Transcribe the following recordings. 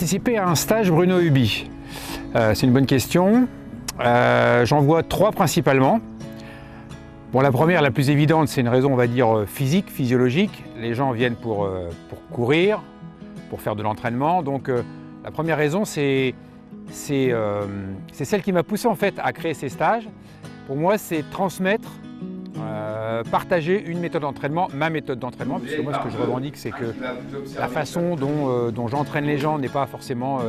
participer à un stage Bruno Huby? C'est une bonne question. J'en vois trois principalement. Bon, la première, la plus évidente, c'est une raison, on va dire, physique, physiologique. Les gens viennent pour courir, pour faire de l'entraînement. Donc la première raison, c'est celle qui m'a poussé en fait à créer ces stages. Pour moi, c'est transmettre, partager une méthode d'entraînement, ma méthode d'entraînement, puisque moi, ce que je revendique, c'est que la façon dont j'entraîne les gens n'est pas forcément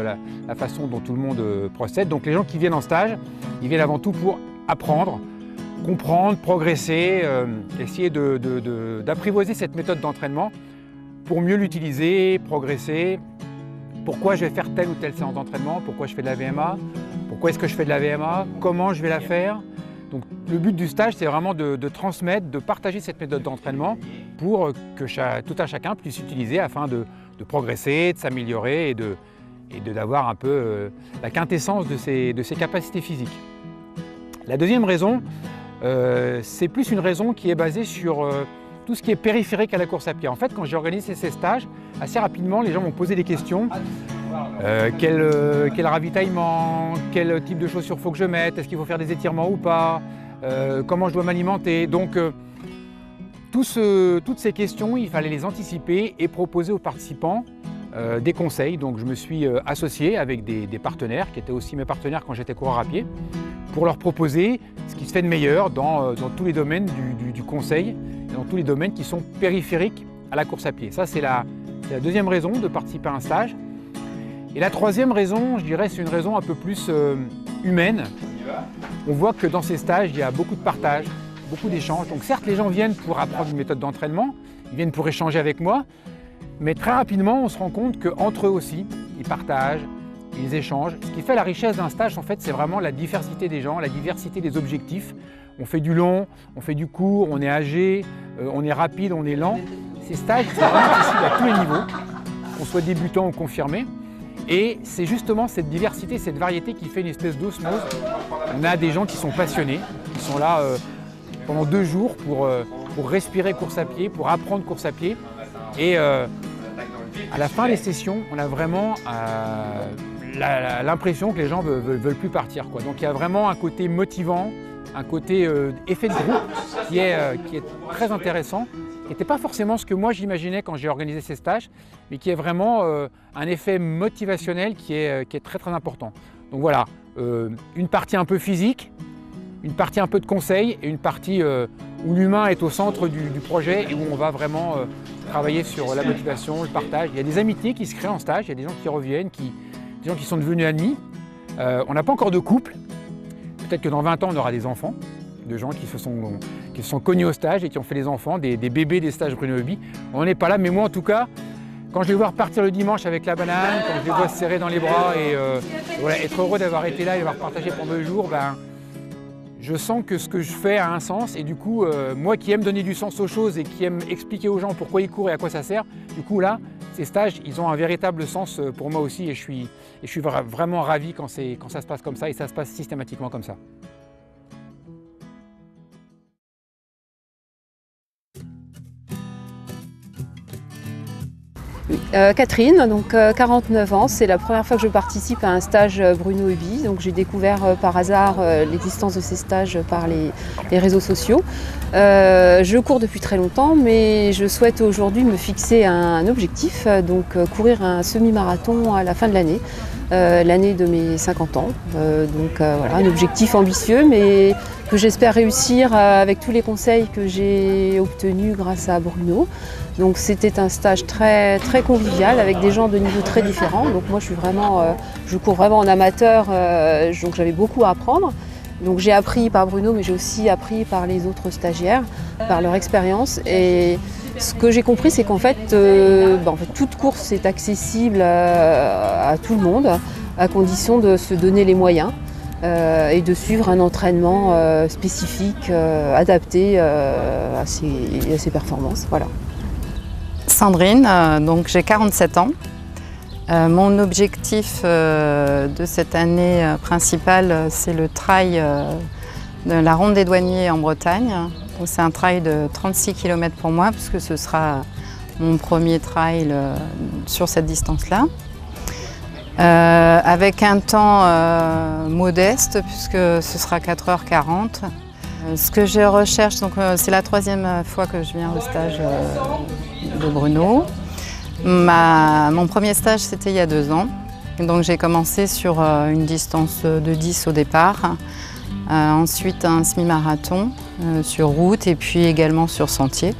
la façon dont tout le monde procède. Donc les gens qui viennent en stage, ils viennent avant tout pour apprendre, comprendre, progresser, essayer d'apprivoiser cette méthode d'entraînement pour mieux l'utiliser, progresser. Pourquoi je vais faire telle ou telle séance d'entraînement, pourquoi je fais de la VMA, pourquoi est-ce que je fais de la VMA, comment je vais la faire. Donc le but du stage, c'est vraiment de transmettre, de partager cette méthode d'entraînement pour que tout un chacun puisse l'utiliser afin de progresser, de s'améliorer et d'avoir un peu la quintessence de ses capacités physiques. La deuxième raison, c'est plus une raison qui est basée sur tout ce qui est périphérique à la course à pied. En fait, quand j'ai organisé ces stages, assez rapidement, les gens m'ont posé des questions. Quel ravitaillement, quel type de chaussures faut que je mette, est-ce qu'il faut faire des étirements ou pas, comment je dois m'alimenter. Donc, toutes ces questions, il fallait les anticiper et proposer aux participants des conseils. Donc, je me suis associé avec des partenaires, qui étaient aussi mes partenaires quand j'étais coureur à pied, pour leur proposer ce qui se fait de meilleur dans tous les domaines du conseil, et dans tous les domaines qui sont périphériques à la course à pied. Ça, c'est la deuxième raison de participer à un stage. Et la troisième raison, je dirais, c'est une raison un peu plus humaine. On voit que dans ces stages, il y a beaucoup de partage, beaucoup d'échanges. Donc certes, les gens viennent pour apprendre une méthode d'entraînement, ils viennent pour échanger avec moi, mais très rapidement, on se rend compte qu'entre eux aussi, ils partagent, ils échangent. Ce qui fait la richesse d'un stage, en fait, c'est vraiment la diversité des gens, la diversité des objectifs. On fait du long, on fait du court, on est âgé, on est rapide, on est lent. Ces stages, c'est vraiment possible à tous les niveaux, qu'on soit débutant ou confirmé. Et c'est justement cette diversité, cette variété qui fait une espèce d'osmose. On a des gens qui sont passionnés, qui sont là pendant 2 jours pour respirer course à pied, pour apprendre course à pied. Et à la fin des sessions, on a vraiment l'impression que les gens ne veulent plus partir, quoi. Donc il y a vraiment un côté motivant, un côté effet de groupe qui est très intéressant, qui n'était pas forcément ce que moi j'imaginais quand j'ai organisé ces stages, mais qui est vraiment un effet motivationnel qui est très très important. Donc voilà, une partie un peu physique, une partie un peu de conseil et une partie où l'humain est au centre du projet et où on va vraiment travailler sur la motivation, le partage. Il y a des amitiés qui se créent en stage, il y a des gens qui reviennent, des gens qui sont devenus amis. On n'a pas encore de couple, peut-être que dans 20 ans on aura des enfants, de gens qui se sont connus au stage et qui ont fait des enfants, des bébés des stages Bruno Huby. On n'en est pas là, mais moi en tout cas, quand je les vois repartir le dimanche avec la banane, quand je les vois se serrer dans les bras et voilà, être heureux d'avoir été là et d'avoir partagé pendant 2 jours, ben, je sens que ce que je fais a un sens et du coup, moi qui aime donner du sens aux choses et qui aime expliquer aux gens pourquoi ils courent et à quoi ça sert, du coup là, ces stages, ils ont un véritable sens pour moi aussi et je suis vraiment ravi quand ça se passe comme ça et ça se passe systématiquement comme ça. Catherine, donc 49 ans, c'est la première fois que je participe à un stage Bruno Huby. Donc j'ai découvert par hasard l'existence de ces stages par les réseaux sociaux. Je cours depuis très longtemps, mais je souhaite aujourd'hui me fixer un objectif, donc courir un semi-marathon à la fin de l'année, l'année de mes 50 ans. Voilà, un objectif ambitieux, mais que j'espère réussir avec tous les conseils que j'ai obtenus grâce à Bruno. Donc c'était un stage très, très convivial avec des gens de niveaux très différents. Donc moi je cours vraiment en amateur, donc j'avais beaucoup à apprendre. Donc j'ai appris par Bruno, mais j'ai aussi appris par les autres stagiaires, par leur expérience. Et ce que j'ai compris, c'est qu'en fait, toute course est accessible à tout le monde, à condition de se donner les moyens et de suivre un entraînement spécifique, adapté à ses performances. Voilà. Sandrine, donc j'ai 47 ans. Mon objectif de cette année principale, c'est le trail de la Ronde des Douaniers en Bretagne. C'est un trail de 36 km pour moi, puisque ce sera mon premier trail sur cette distance-là. avec un temps modeste puisque ce sera 4h40. Ce que je recherche, c'est la 3e fois que je viens au stage de Bruno. Mon premier stage c'était il y a 2 ans. Donc j'ai commencé sur une distance de 10 au départ, ensuite un semi-marathon sur route et puis également sur sentier.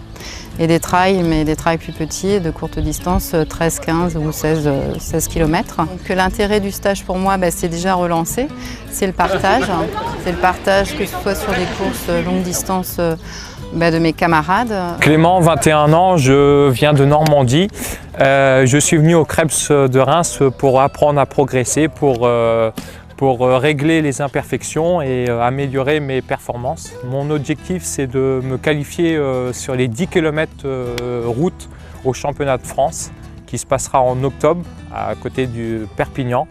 Et des trails, mais des trails plus petits, de courte distance, 13, 15 ou 16 km. Donc l'intérêt du stage pour moi, c'est déjà relancé, c'est le partage. C'est le partage que ce soit sur des courses longue distance de mes camarades. Clément, 21 ans, je viens de Normandie. Je suis venu au Krebs de Reims pour apprendre à progresser, pour régler les imperfections et améliorer mes performances. Mon objectif, c'est de me qualifier sur les 10 km route au championnat de France qui se passera en octobre à côté du Perpignan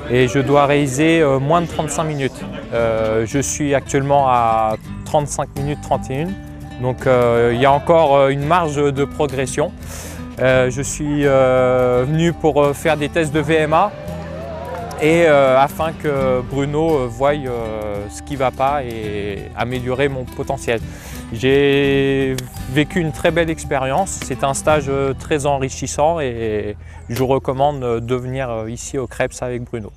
et je dois réaliser moins de 35 minutes. Je suis actuellement à 35 minutes 31, donc il y a encore une marge de progression. Je suis venu pour faire des tests de VMA et afin que Bruno voie ce qui ne va pas et améliorer mon potentiel. J'ai vécu une très belle expérience, c'est un stage très enrichissant et je vous recommande de venir ici au Krebs avec Bruno.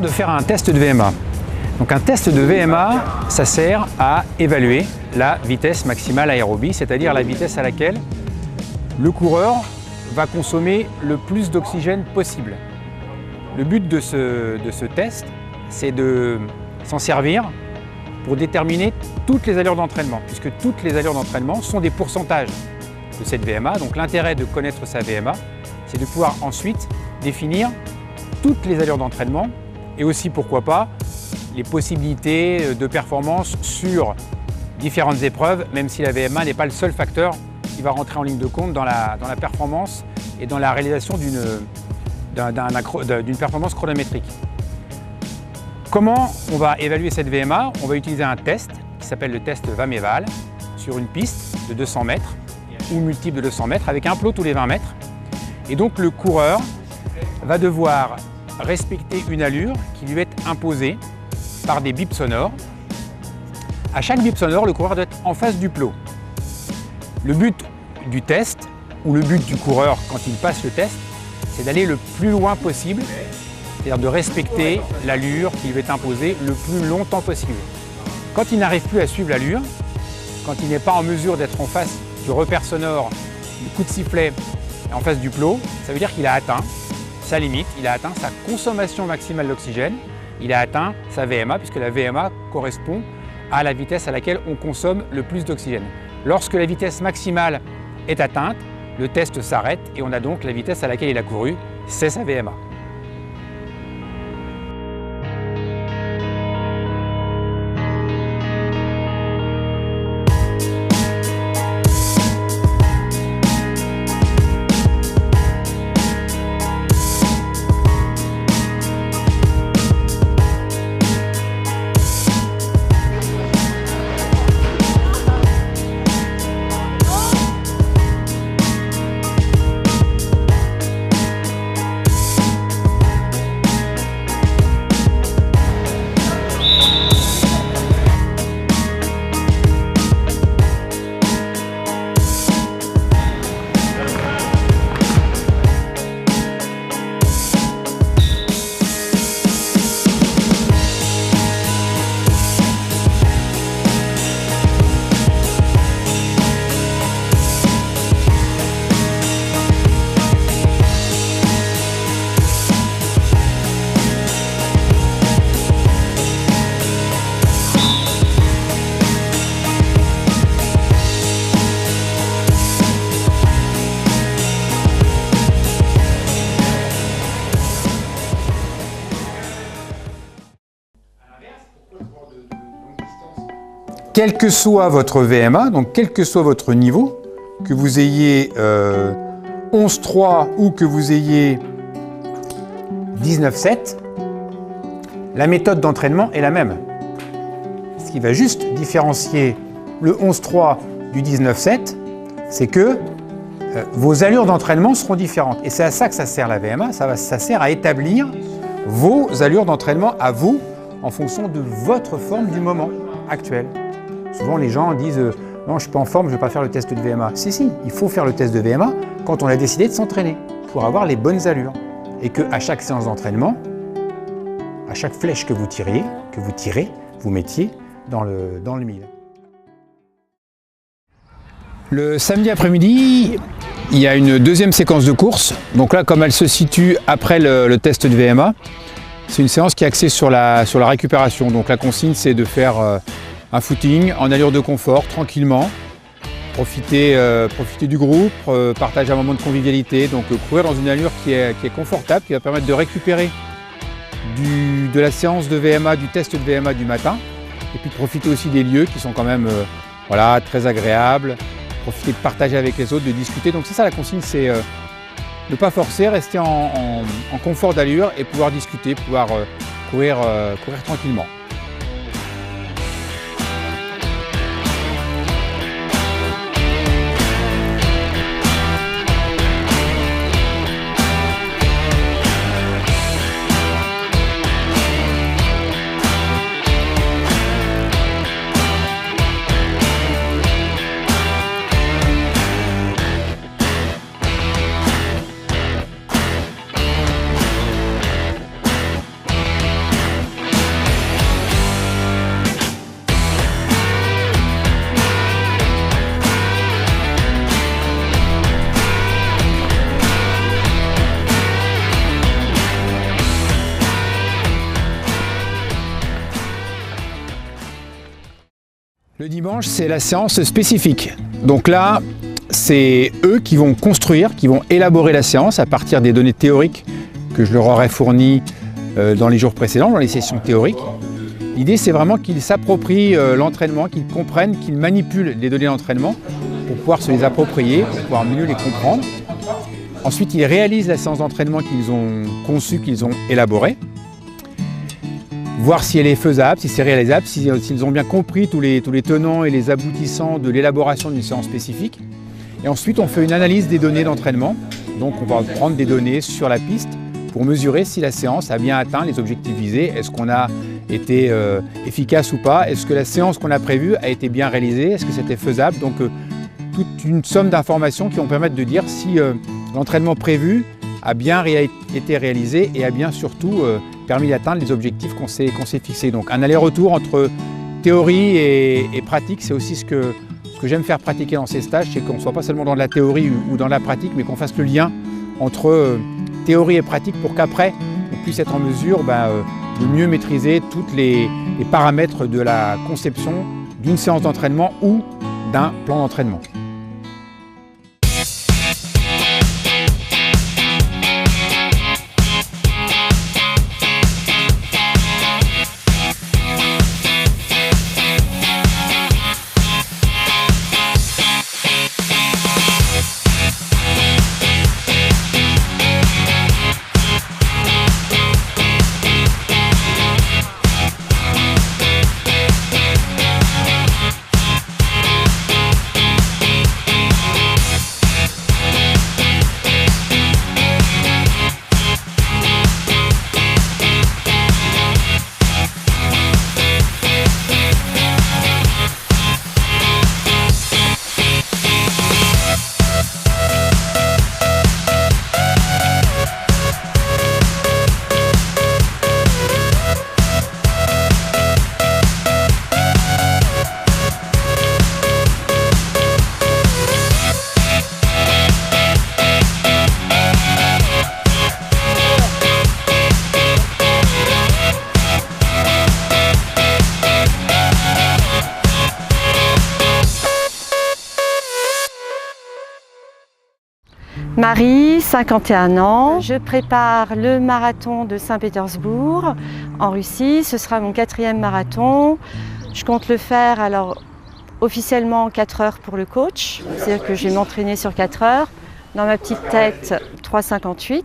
De faire un test de VMA. Donc un test de VMA, ça sert à évaluer la vitesse maximale aérobie, c'est-à-dire la vitesse à laquelle le coureur va consommer le plus d'oxygène possible. Le but de ce test, c'est de s'en servir pour déterminer toutes les allures d'entraînement, puisque toutes les allures d'entraînement sont des pourcentages de cette VMA. Donc l'intérêt de connaître sa VMA, c'est de pouvoir ensuite définir toutes les allures d'entraînement et aussi, pourquoi pas, les possibilités de performance sur différentes épreuves, même si la VMA n'est pas le seul facteur qui va rentrer en ligne de compte dans la performance et dans la réalisation d'une performance chronométrique. Comment on va évaluer cette VMA? On va utiliser un test qui s'appelle le test VAMEVAL sur une piste de 200 mètres ou multiple de 200 mètres avec un plot tous les 20 mètres. Et donc le coureur va devoir respecter une allure qui lui est imposée par des bips sonores. À chaque bip sonore, le coureur doit être en face du plot. Le but du test, ou le but du coureur quand il passe le test, c'est d'aller le plus loin possible, c'est-à-dire de respecter l'allure qui lui est imposée le plus longtemps possible. Quand il n'arrive plus à suivre l'allure, quand il n'est pas en mesure d'être en face du repère sonore, du coup de sifflet en face du plot, ça veut dire qu'il a atteint sa limite, il a atteint sa consommation maximale d'oxygène, il a atteint sa VMA, puisque la VMA correspond à la vitesse à laquelle on consomme le plus d'oxygène. Lorsque la vitesse maximale est atteinte, le test s'arrête et on a donc la vitesse à laquelle il a couru, c'est sa VMA. quel que soit votre VMA, donc quel que soit votre niveau, que vous ayez 11,3 ou que vous ayez 19,7, la méthode d'entraînement est la même. Ce qui va juste différencier le 11,3 du 19,7, c'est que vos allures d'entraînement seront différentes. Et c'est à ça que ça sert la VMA, ça sert à établir vos allures d'entraînement à vous en fonction de votre forme du moment actuel. Souvent les gens disent non, je ne suis pas en forme, je ne vais pas faire le test de VMA. Si, il faut faire le test de VMA quand on a décidé de s'entraîner pour avoir les bonnes allures. Et qu'à chaque séance d'entraînement, à chaque flèche que vous tirez, vous mettiez dans le mille. Le samedi après-midi, il y a une deuxième séquence de course. Donc là, comme elle se situe après le test de VMA, c'est une séance qui est axée sur la récupération. Donc la consigne, c'est de faire un footing en allure de confort, tranquillement, profiter du groupe, partager un moment de convivialité, donc courir dans une allure qui est confortable, qui va permettre de récupérer de la séance de VMA, du test de VMA du matin, et puis de profiter aussi des lieux qui sont quand même voilà, très agréables, profiter de partager avec les autres, de discuter. Donc c'est ça la consigne, c'est ne pas forcer, rester en confort d'allure et pouvoir discuter, pouvoir courir tranquillement. Le dimanche, c'est la séance spécifique. Donc là, c'est eux qui vont construire, qui vont élaborer la séance à partir des données théoriques que je leur aurais fournies dans les jours précédents, dans les sessions théoriques. L'idée, c'est vraiment qu'ils s'approprient l'entraînement, qu'ils comprennent, qu'ils manipulent les données d'entraînement pour pouvoir se les approprier, pour pouvoir mieux les comprendre. Ensuite, ils réalisent la séance d'entraînement qu'ils ont conçue, qu'ils ont élaborée. Voir si elle est faisable, si c'est réalisable, s'ils ont bien compris tous les tenants et les aboutissants de l'élaboration d'une séance spécifique. Et ensuite, on fait une analyse des données d'entraînement. Donc, on va prendre des données sur la piste pour mesurer si la séance a bien atteint les objectifs visés. Est-ce qu'on a été efficace ou pas? Est-ce que la séance qu'on a prévue a été bien réalisée? Est-ce que c'était faisable? Donc, toute une somme d'informations qui vont permettre de dire si l'entraînement prévu a bien été réalisé et a bien surtout permis d'atteindre les objectifs qu'on s'est fixés. Donc un aller-retour entre théorie et pratique, c'est aussi ce que j'aime faire pratiquer dans ces stages, c'est qu'on ne soit pas seulement dans de la théorie ou dans la pratique, mais qu'on fasse le lien entre théorie et pratique pour qu'après on puisse être en mesure de mieux maîtriser tous les paramètres de la conception d'une séance d'entraînement ou d'un plan d'entraînement. Marie, 51 ans, je prépare le marathon de Saint-Pétersbourg en Russie. Ce sera mon 4e marathon. Je compte le faire alors officiellement 4 heures pour le coach, c'est-à-dire que je vais m'entraîner sur 4 heures. Dans ma petite tête, 3,58,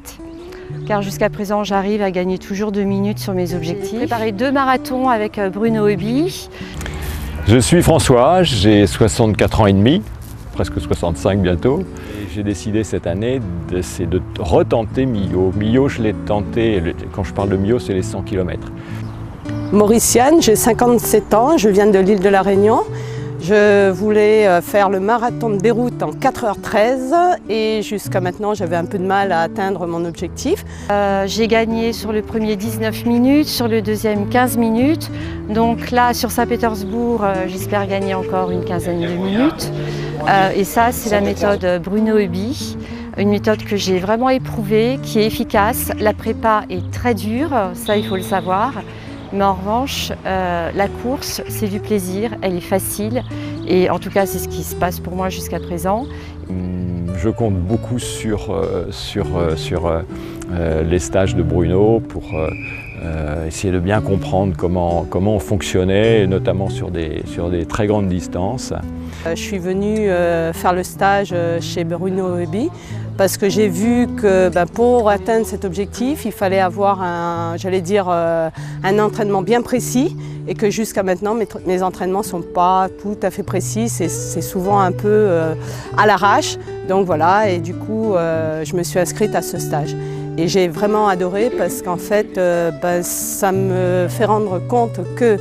car jusqu'à présent, j'arrive à gagner toujours 2 minutes sur mes objectifs. J'ai préparé 2 marathons avec Bruno Huby. Je suis François, j'ai 64 ans et demi, presque 65 bientôt. J'ai décidé cette année de retenter Millau. Millau, je l'ai tenté, quand je parle de Millau, c'est les 100 km. Mauricienne, j'ai 57 ans, je viens de l'île de la Réunion. Je voulais faire le marathon de Beyrouth en 4h13 et jusqu'à maintenant j'avais un peu de mal à atteindre mon objectif. J'ai gagné sur le premier 19 minutes, sur le deuxième 15 minutes. Donc là sur Saint-Pétersbourg, j'espère gagner encore une quinzaine de minutes. Et ça c'est la méthode Bruno Huby, une méthode que j'ai vraiment éprouvée, qui est efficace. La prépa est très dure, ça il faut le savoir. Mais en revanche, la course, c'est du plaisir, elle est facile et en tout cas, c'est ce qui se passe pour moi jusqu'à présent. Je compte beaucoup sur les stages de Bruno pour essayer de bien comprendre comment on fonctionnait, et notamment sur des très grandes distances. Je suis venue faire le stage chez Bruno Huby parce que j'ai vu que pour atteindre cet objectif, il fallait avoir un entraînement bien précis et que jusqu'à maintenant, mes entraînements ne sont pas tout à fait précis, c'est souvent un peu à l'arrache. Donc voilà, et du coup, je me suis inscrite à ce stage. Et j'ai vraiment adoré parce qu'en fait, ça me fait rendre compte que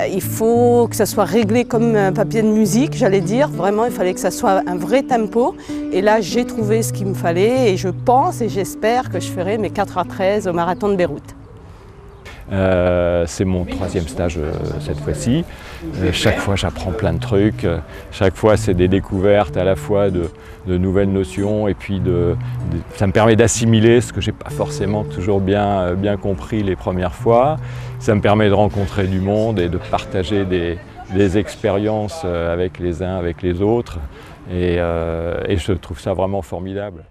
il faut que ça soit réglé comme un papier de musique, j'allais dire. Vraiment, il fallait que ça soit un vrai tempo. Et là, j'ai trouvé ce qu'il me fallait et je pense et j'espère que je ferai mes 4h13 au marathon de Beyrouth. C'est mon 3e stage cette fois-ci. Chaque fois j'apprends plein de trucs, chaque fois c'est des découvertes à la fois de nouvelles notions et puis ça me permet d'assimiler ce que j'ai pas forcément toujours bien compris les premières fois. Ça me permet de rencontrer du monde et de partager des expériences avec les uns, avec les autres et je trouve ça vraiment formidable.